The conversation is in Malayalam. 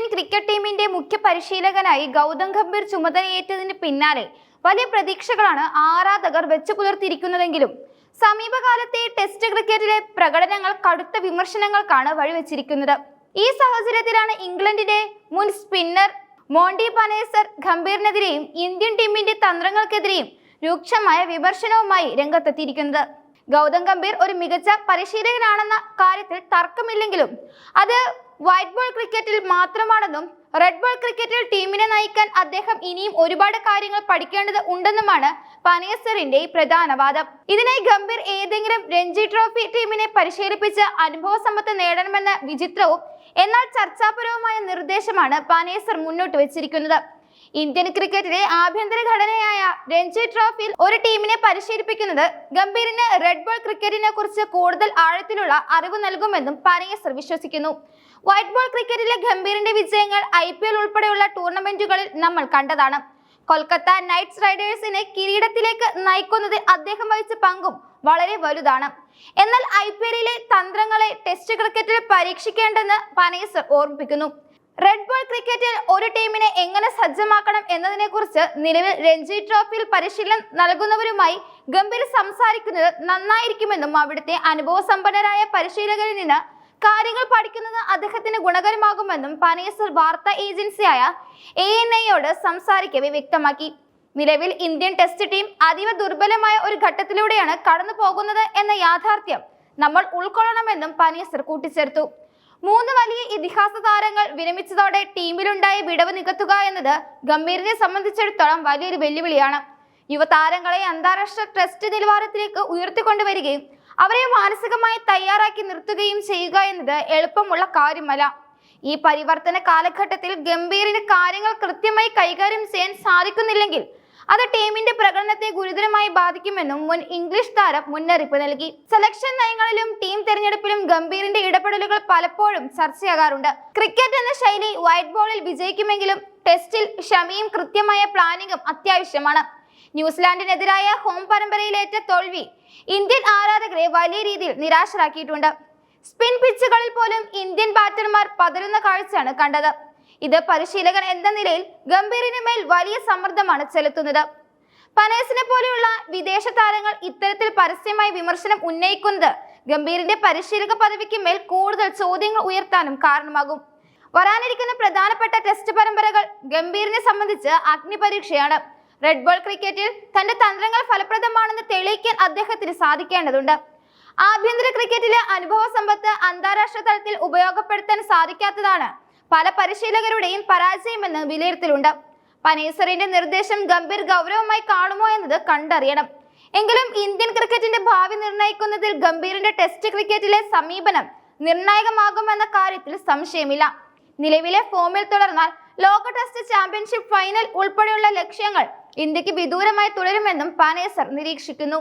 ഇന്ത്യൻ ക്രിക്കറ്റ് ടീമിന്റെ മുഖ്യ പരിശീലകനായി ഗൗതം ഗംഭീർ ചുമതലയേറ്റതിന് പിന്നാലെ വലിയ പ്രതീക്ഷകളാണ് ആരാധകർ വെച്ചു പുലർത്തിയിരിക്കുന്നതെങ്കിലും സമീപകാലത്തെ ടെസ്റ്റ് ക്രിക്കറ്റിലെ പ്രകടനങ്ങൾ കടുത്ത വിമർശനങ്ങൾക്കാണ് വഴിവെച്ചിരിക്കുന്നത്. ഈ സാഹചര്യത്തിലാണ് ഇംഗ്ലണ്ടിന്റെ മുൻ സ്പിന്നർ മോണ്ടി പനേസർ ഗംഭീറിനെതിരെയും ഇന്ത്യൻ ടീമിന്റെ തന്ത്രങ്ങൾക്കെതിരെയും രൂക്ഷമായ വിമർശനവുമായി രംഗത്തെത്തിയിരിക്കുന്നത്. ഗൗതം ഗംഭീർ ഒരു മികച്ച പരിശീലകനാണെന്ന കാര്യത്തിൽ തർക്കമില്ലെങ്കിലും അത് വൈറ്റ് ബോൾ ക്രിക്കറ്റിൽ മാത്രമാണെന്നും റെഡ് ബോൾ ക്രിക്കറ്റിൽ ടീമിനെ നയിക്കാൻ അദ്ദേഹം ഇനിയും ഒരുപാട് കാര്യങ്ങൾ പഠിക്കേണ്ടത് ഉണ്ടെന്നുമാണ് പനേസറിന്റെ പ്രധാന വാദം. ഇതിനായി ഗംഭീർ ഏതെങ്കിലും രഞ്ജി ട്രോഫി ടീമിനെ പരിശീലിപ്പിച്ച് അനുഭവ സമ്പത്ത് നേടണമെന്ന വിചിത്രവും എന്നാൽ ചർച്ചാപരവുമായ നിർദ്ദേശമാണ് പനേസർ മുന്നോട്ട് വെച്ചിരിക്കുന്നത്. ഇന്ത്യൻ ക്രിക്കറ്റിലെ ആഭ്യന്തര ഘടനയായ രഞ്ജി ട്രോഫിയിൽ ഒരു ടീമിനെ പരിശീലിപ്പിക്കുന്നത് ഗംഭീറിന് റെഡ് ബോൾ ക്രിക്കറ്റിനെ കുറിച്ച് കൂടുതൽ ആഴത്തിലുള്ള അറിവ് നൽകുമെന്നും പനേസർ വിശ്വസിക്കുന്നു. വൈറ്റ് ബോൾ ക്രിക്കറ്റിലെ ഗംഭീറിന്റെ വിജയങ്ങൾ IPL ഉൾപ്പെടെയുള്ള ടൂർണമെന്റുകളിൽ നമ്മൾ കണ്ടതാണ്. കൊൽക്കത്ത നൈറ്റ് റൈഡേഴ്സിനെ കിരീടത്തിലേക്ക് നയിക്കുന്നതിൽ അദ്ദേഹം വഹിച്ച പങ്കും വളരെ വലുതാണ്. എന്നാൽ IPL തന്ത്രങ്ങളെ ടെസ്റ്റ് ക്രിക്കറ്റിൽ പരീക്ഷിക്കേണ്ടെന്ന് പനേസർ ഓർമ്മിപ്പിക്കുന്നു. റെഡ് ബോൾ ക്രിക്കറ്റിൽ ഒരു ടീമിനെ എങ്ങനെ സജ്ജമാക്കണം എന്നതിനെ കുറിച്ച് നിലവിൽ രഞ്ജി ട്രോഫിയിൽ പരിശീലനം നൽകുന്നവരുമായി ഗംഭീർ സംസാരിക്കുന്നത് നന്നായിരിക്കുമെന്നും അവിടുത്തെ അനുഭവസമ്പന്നരായ പരിശീലകരിൽ നിന്ന് കാര്യങ്ങൾ പഠിക്കുന്നത് അദ്ദേഹത്തിന് ഗുണകരമാകുമെന്നും പനേസർ വാർത്താ ഏജൻസിയായ ANI സംസാരിക്കവേ വ്യക്തമാക്കി. നിലവിൽ ഇന്ത്യൻ ടെസ്റ്റ് ടീം അതീവ ദുർബലമായ ഒരു ഘട്ടത്തിലൂടെയാണ് കടന്നു പോകുന്നത് എന്ന യാഥാർത്ഥ്യം നമ്മൾ ഉൾക്കൊള്ളണമെന്നും പനേസർ കൂട്ടിച്ചേർത്തു. 3 വലിയ ഇതിഹാസ താരങ്ങൾ വിരമിച്ചതോടെ ടീമിലുണ്ടായ വിടവ് നികത്തുക എന്നത് ഗംഭീറിനെ സംബന്ധിച്ചിടത്തോളം വലിയൊരു വെല്ലുവിളിയാണ്. യുവതാരങ്ങളെ അന്താരാഷ്ട്ര ടെസ്റ്റ് നിലവാരത്തിലേക്ക് ഉയർത്തിക്കൊണ്ടുവരികയും അവരെ മാനസികമായി തയ്യാറാക്കി നിർത്തുകയും ചെയ്യുക എന്നത് എളുപ്പമുള്ള കാര്യമല്ല. ഈ പരിവർത്തന കാലഘട്ടത്തിൽ ഗംഭീറിന് കാര്യങ്ങൾ കൃത്യമായി കൈകാര്യം ചെയ്യാൻ സാധിക്കുന്നില്ലെങ്കിൽ അത് ടീമിന്റെ പ്രകടനത്തെ ഗുരുതരമായി ബാധിക്കുമെന്നും മുൻ ഇംഗ്ലീഷ് താരം മുന്നറിയിപ്പ് നൽകി. സെലക്ഷൻ നയങ്ങളിലും ടീം തെരഞ്ഞെടുപ്പിലും ഗംഭീറിന്റെ ഇടപെടലുകൾ പലപ്പോഴും ചർച്ചയാകാറുണ്ട്. ക്രിക്കറ്റ് എന്ന ശൈലി വൈറ്റ് ബോളിൽ വിജയിക്കുമെങ്കിലും ടെസ്റ്റിൽ ക്ഷമയും കൃത്യമായ പ്ലാനിങ്ങും അത്യാവശ്യമാണ്. ന്യൂസിലാൻഡിനെതിരായ ഹോം പരമ്പരയിലേറ്റ തോൽവി ഇന്ത്യൻ ആരാധകരെ വലിയ രീതിയിൽ നിരാശരാക്കിയിട്ടുണ്ട്. സ്പിൻ പിച്ചുകളിൽ പോലും ഇന്ത്യൻ ബാറ്റർമാർ പതറുന്ന കാഴ്ചയാണ് കണ്ടത്. ഇത് പരിശീലകൻ എന്ന നിലയിൽ ഗംഭീറിന് മേൽ വലിയ സമ്മർദ്ദമാണ് ചെലുത്തുന്നത്. പനേസിനെ പോലെയുള്ള വിദേശ താരങ്ങൾ ഇത്തരത്തിൽ പരസ്യമായി വിമർശനം ഉന്നയിക്കുന്നത് ഗംഭീറിന്റെ പരിശീലക പദവിക്ക് മേൽ കൂടുതൽ ചോദ്യങ്ങൾ ഉയർത്താനും കാരണമാകും. വരാനിരിക്കുന്ന പ്രധാനപ്പെട്ട ടെസ്റ്റ് പരമ്പരകൾ ഗംഭീറിനെ സംബന്ധിച്ച് അഗ്നിപരീക്ഷയാണ്. റെഡ് ബോൾ ക്രിക്കറ്റിൽ തന്റെ തന്ത്രങ്ങൾ ഫലപ്രദമാണെന്ന് തെളിയിക്കാൻ അദ്ദേഹത്തിന് സാധിക്കേണ്ടതുണ്ട്. ആഭ്യന്തര ക്രിക്കറ്റിലെ അനുഭവ സമ്പത്ത് അന്താരാഷ്ട്ര തലത്തിൽ ഉപയോഗപ്പെടുത്താൻ സാധിക്കാത്തതാണ് പല പരിശീലകരുടെയും പരാജയമെന്ന് വിലയിരുത്തലുണ്ട്. പനേസറിന്റെ നിർദ്ദേശം ഗംഭീർ ഗൗരവമായി കാണുമോ എന്നത് കണ്ടറിയണം. എങ്കിലും ഇന്ത്യൻ ക്രിക്കറ്റിന്റെ ഭാവി നിർണ്ണയിക്കുന്നതിൽ ഗംഭീറിന്റെ ടെസ്റ്റ് ക്രിക്കറ്റിലെ സമീപനം നിർണായകമാകുമെന്ന കാര്യത്തിൽ സംശയമില്ല. നിലവിലെ ഫോമിൽ തുടർന്നാൽ ലോക ടെസ്റ്റ് ചാമ്പ്യൻഷിപ്പ് ഫൈനൽ ഉൾപ്പെടെയുള്ള ലക്ഷ്യങ്ങൾ ഇന്ത്യക്ക് വിദൂരമായി തുടരുമെന്നും പനേസർ നിരീക്ഷിക്കുന്നു.